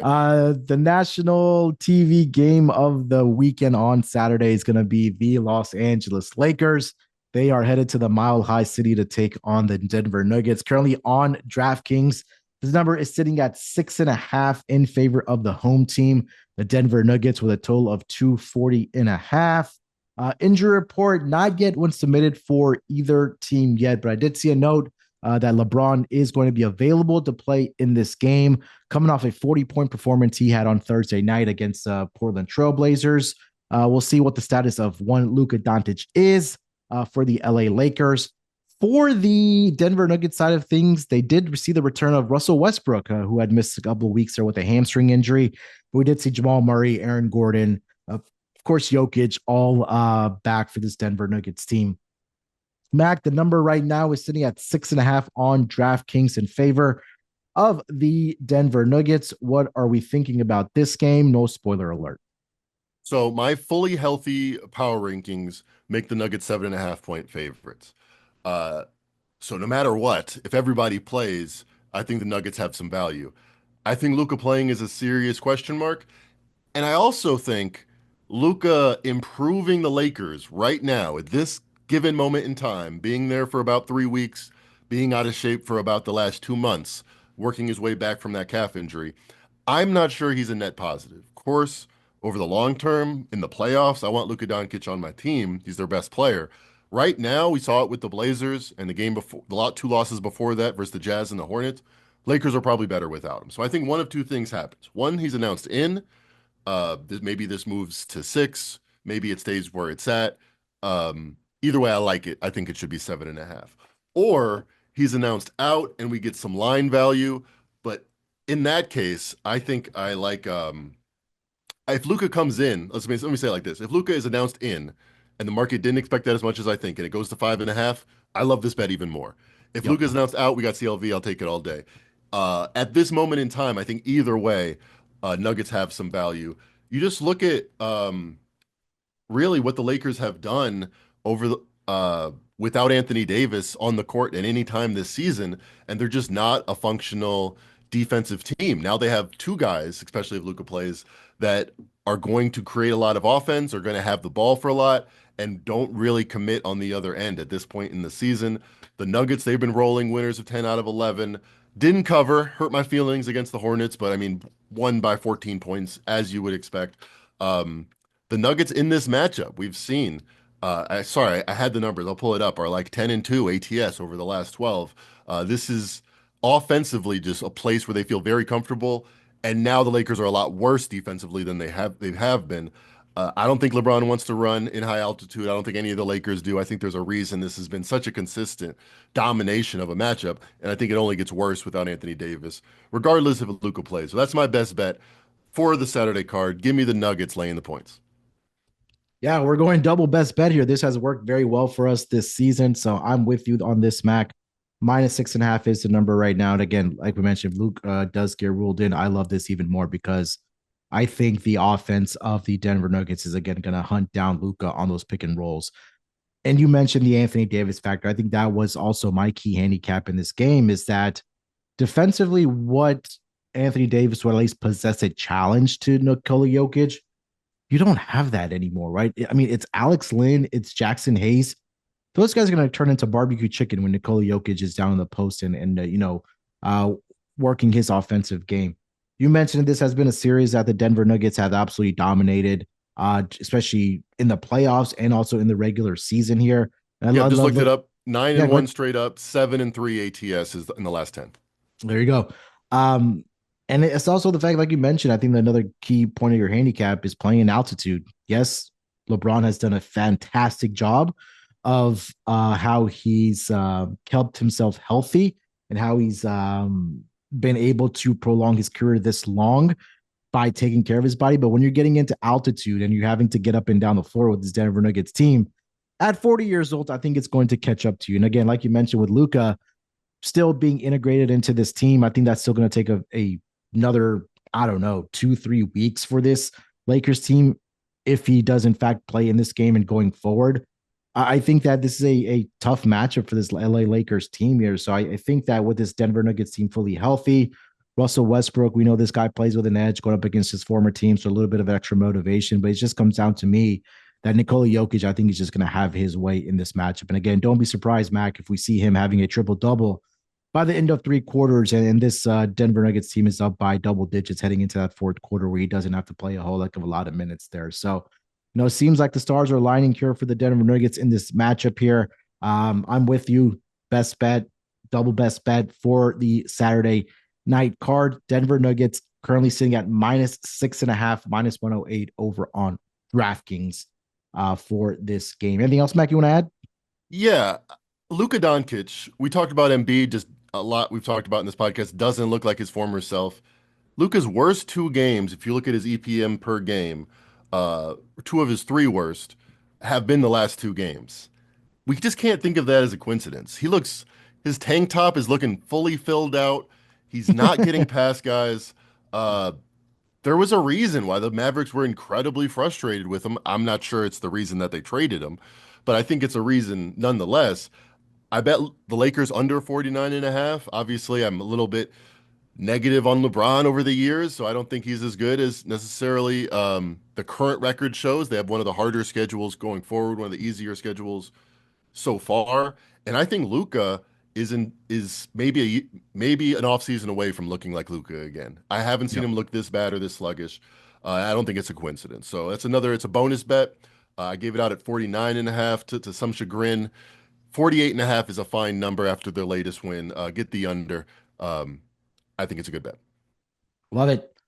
right. The national TV game of the weekend on Saturday is going to be the Los Angeles Lakers. They are headed to the Mile High City to take on the Denver Nuggets. Currently on DraftKings, this number is sitting at 6.5 in favor of the home team, the Denver Nuggets, with a total of 240.5. Injury report not yet one submitted for either team yet, but I did see a note that LeBron is going to be available to play in this game, coming off a 40-point performance he had on Thursday night against Portland Trailblazers. We'll see what the status of one Luka Doncic is for the LA Lakers. For the Denver Nuggets side of things, they did receive the return of Russell Westbrook, who had missed a couple of weeks there with a hamstring injury. But we did see Jamal Murray, Aaron Gordon, of course, Jokic, all back for this Denver Nuggets team. Mac, the number right now is sitting at 6.5 on DraftKings in favor of the Denver Nuggets. What are we thinking about this game? No spoiler alert. So my fully healthy power rankings make the Nuggets 7.5 point favorites. Uh, so no matter what, if everybody plays, I think the Nuggets have some value. I think Luka playing is a serious question mark. And I also think Luka improving the Lakers right now at this given moment in time, being there for about 3 weeks, being out of shape for about the last 2 months, working his way back from that calf injury. I'm not sure he's a net positive. Of course, over the long term, in the playoffs, I want Luka Doncic on my team. He's their best player. Right now, we saw it with the Blazers and the game before, two losses before that versus the Jazz and the Hornets. Lakers are probably better without him. So I think one of two things happens. One, he's announced in. Maybe this moves to 6. Maybe it stays where it's at. Either way, I like it. I think it should be 7.5. Or he's announced out and we get some line value. But in that case, I think I like if Luka comes in, let me say it like this. If Luka is announced in and the market didn't expect that as much as I think, and it goes to 5.5, I love this bet even more. If Yep. Luka is announced out, we got CLV, I'll take it all day. At this moment in time, I think either way, Nuggets have some value. You just look at really what the Lakers have done over the without Anthony Davis on the court at any time this season, and they're just not a functional defensive team. Now they have two guys, especially if Luka plays, that are going to create a lot of offense, are going to have the ball for a lot, and don't really commit on the other end at this point in the season. The Nuggets, they've been rolling winners of 10 out of 11. Didn't cover, hurt my feelings against the Hornets, but I mean, won by 14 points, as you would expect. The Nuggets in this matchup, we've seen, I had the numbers, I'll pull it up, are like 10-2 ATS over the last 12. This is offensively just a place where they feel very comfortable. And now the Lakers are a lot worse defensively than they have been. I don't think LeBron wants to run in high altitude. I don't think any of the Lakers do. I think there's a reason this has been such a consistent domination of a matchup, and I think it only gets worse without Anthony Davis, regardless if Luka plays. So that's my best bet for the Saturday card. Give me the Nuggets laying the points. Yeah, we're going double best bet here. This has worked very well for us this season. So I'm with you on this, Mac. -6.5 is the number right now. And again, like we mentioned, Luke does get ruled in. I love this even more because I think the offense of the Denver Nuggets is again going to hunt down Luka on those pick and rolls. And you mentioned the Anthony Davis factor. I think that was also my key handicap in this game is that defensively, what Anthony Davis would at least possess a challenge to Nikola Jokic. You don't have that anymore, right? I mean, it's Alex Lynn, it's Jackson Hayes. Those guys are going to turn into barbecue chicken when Nikola Jokic is down in the post and uh, working his offensive game. You mentioned this has been a series that the Denver Nuggets have absolutely dominated, especially in the playoffs and also in the regular season here. And Yeah, just looked it up. Nine yeah, and go one ahead. straight up, 7-3 ATS is in the last 10. There you go. Um, and it's also the fact, like you mentioned, I think that another key point of your handicap is playing in altitude. Yes, LeBron has done a fantastic job of how he's kept himself healthy and how he's been able to prolong his career this long by taking care of his body. But when you're getting into altitude and you're having to get up and down the floor with this Denver Nuggets team at 40 years old, I think it's going to catch up to you. And again, like you mentioned with Luka, still being integrated into this team, I think that's still going to take another, I don't know, 2-3 weeks for this Lakers team if he does in fact play in this game and going forward. I think that this is a tough matchup for this LA Lakers team here. So I think that with this Denver Nuggets team fully healthy, Russell Westbrook, we know this guy plays with an edge going up against his former team, so a little bit of extra motivation. But it just comes down to me that Nikola Jokic, I think, is just going to have his way in this matchup. And again, don't be surprised, Mac, if we see him having a triple double by the end of three quarters. And this Denver Nuggets team is up by double digits heading into that fourth quarter where he doesn't have to play a whole heck of a lot of minutes there. So, it seems like the stars are aligning here for the Denver Nuggets in this matchup here. I'm with you. Best bet, double best bet for the Saturday night card. Denver Nuggets currently sitting at -6.5, -108 over on DraftKings for this game. Anything else, Mac, you want to add? Yeah, Luka Doncic, we talked about Embiid just a lot. We've talked about in this podcast, doesn't look like his former self. Luka's worst two games, if you look at his EPM per game, two of his three worst have been the last two games. We just can't think of that as a coincidence. His tank top is looking fully filled out. He's not getting past guys. Uh, there was a reason why the Mavericks were incredibly frustrated with him. I'm not sure it's the reason that they traded him, but I think it's a reason nonetheless. I bet the Lakers under 49 and a half. Obviously, I'm a little bit negative on LeBron over the years, so I don't think he's as good as necessarily the current record shows. They have one of the harder schedules going forward, one of the easier schedules so far, and I think Luka is maybe an offseason away from looking like Luka again. I haven't seen Yep. him look this bad or this sluggish. I don't think it's a coincidence. So it's a bonus bet. I gave it out at 49 and a half to some chagrin. 48 and a half is a fine number after their latest win. Get the under. Um, I think it's a good bet. Love it.